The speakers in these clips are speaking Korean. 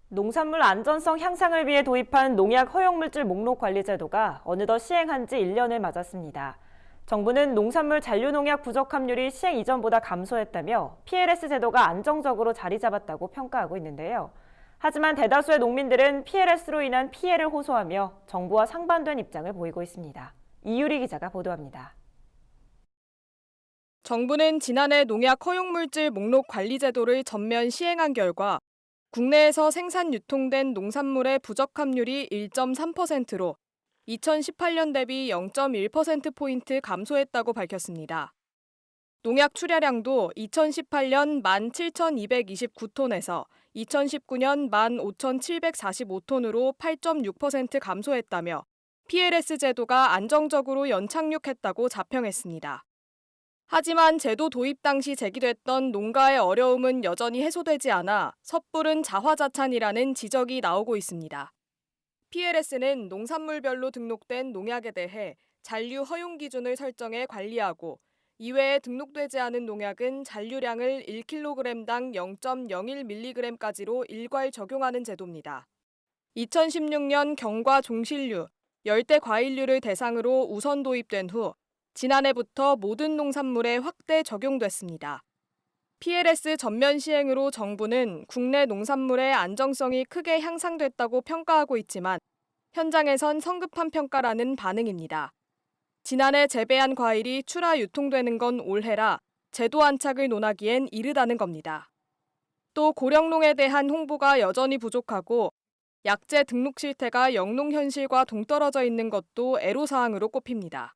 농산물 안전성 향상을 위해 도입한 농약 허용물질 목록 관리 제도가 어느덧 시행한 지 1년을 맞았습니다. 정부는 농산물 잔류농약 부적 함률이 시행 이전보다 감소했다며 PLS 제도가 안정적으로 자리 잡았다고 평가하고 있는데요. 하지만 대다수의 농민들은 PLS로 인한 피해를 호소하며 정부와 상반된 입장을 보이고 있습니다. 이유리 기자가 보도합니다. 정부는 지난해 농약 허용물질 목록 관리 제도를 전면 시행한 결과 국내에서 생산 유통된 농산물의 부적 함률이 1.3%로 2018년 대비 0.1%포인트 감소했다고 밝혔습니다. 농약 출하량도 2018년 17,229톤에서 2019년 15,745톤으로 8.6% 감소했다며 PLS 제도가 안정적으로 연착륙했다고 자평했습니다. 하지만 제도 도입 당시 제기됐던 농가의 어려움은 여전히 해소되지 않아 섣부른 자화자찬이라는 지적이 나오고 있습니다. PLS는 농산물별로 등록된 농약에 대해 잔류 허용 기준을 설정해 관리하고 이외에 등록되지 않은 농약은 잔류량을 1kg당 0.01mg까지로 일괄 적용하는 제도입니다. 2016년 경과 종실류, 열대 과일류를 대상으로 우선 도입된 후 지난해부터 모든 농산물에 확대 적용됐습니다. PLS 전면 시행으로 정부는 국내 농산물의 안정성이 크게 향상됐다고 평가하고 있지만 현장에선 성급한 평가라는 반응입니다. 지난해 재배한 과일이 출하 유통되는 건 올해라 제도 안착을 논하기엔 이르다는 겁니다. 또 고령농에 대한 홍보가 여전히 부족하고 약재 등록 실태가 영농 현실과 동떨어져 있는 것도 애로사항으로 꼽힙니다.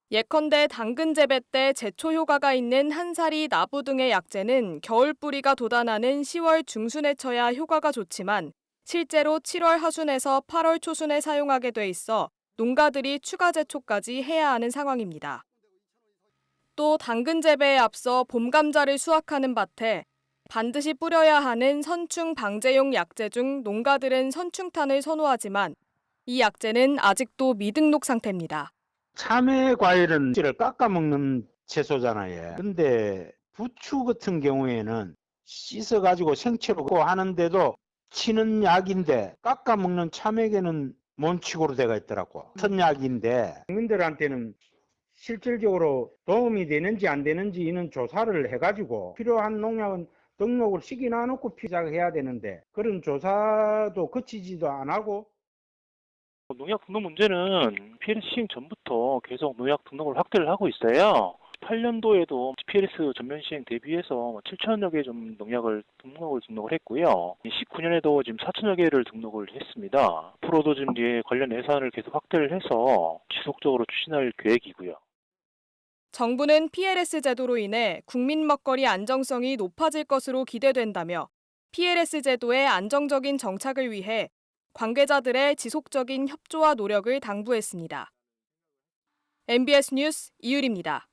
예컨대 당근 재배 때 제초 효과가 있는 한사리, 나부 등의 약재는 겨울 뿌리가 돋아나는 10월 중순에 쳐야 효과가 좋지만 실제로 7월 하순에서 8월 초순에 사용하게 돼 있어 농가들이 추가 제초까지 해야 하는 상황입니다. 또 당근 재배에 앞서 봄 감자를 수확하는 밭에 반드시 뿌려야 하는 선충 방제용 약재 중 농가들은 선충탄을 선호하지만 이 약재는 아직도 미등록 상태입니다. 참외 과일은 씨를 깎아 먹는 채소잖아요. 근데 부추 같은 경우에는 씻어 가지고 생채로 하는데도 치는 약인데 깎아 먹는 참외에는 monchic으로 되어 있더라고. 같은 약인데 국민들한테는 실질적으로 도움이 되는지 안 되는지는 조사를 해가지고 필요한 농약은 등록을 시기나 놓고 시작해야 되는데 그런 조사도 거치지도 안 하고. 농약 등록 문제는 PLS 시행 전부터 계속 농약 등록을 확대를 하고 있어요. 8년도에도 PLS 전면 시행 대비해서 7천여 개 좀 농약을 등록을 했고요. 19년에도 지금 4천여 개를 등록을 했습니다. 앞으로도 지금 관련 예산을 계속 확대를 해서 지속적으로 추진할 계획이고요. 정부는 PLS 제도로 인해 국민 먹거리 안정성이 높아질 것으로 기대된다며 PLS 제도의 안정적인 정착을 위해 관계자들의 지속적인 협조와 노력을 당부했습니다. MBS 뉴스 이유리입니다.